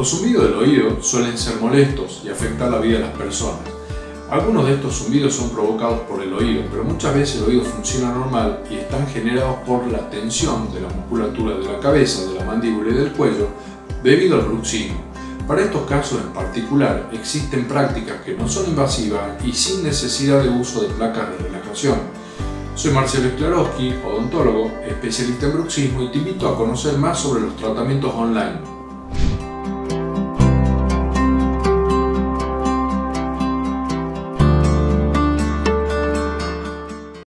Los zumbidos del oído suelen ser molestos y afectar la vida de las personas. Algunos de estos zumbidos son provocados por el oído, pero muchas veces el oído funciona normal y están generados por la tensión de la musculatura de la cabeza, de la mandíbula y del cuello debido al bruxismo. Para estos casos en particular existen prácticas que no son invasivas y sin necesidad de uso de placas de relajación. Soy Marcelo Sklarowski, odontólogo, especialista en bruxismo, y te invito a conocer más sobre los tratamientos online.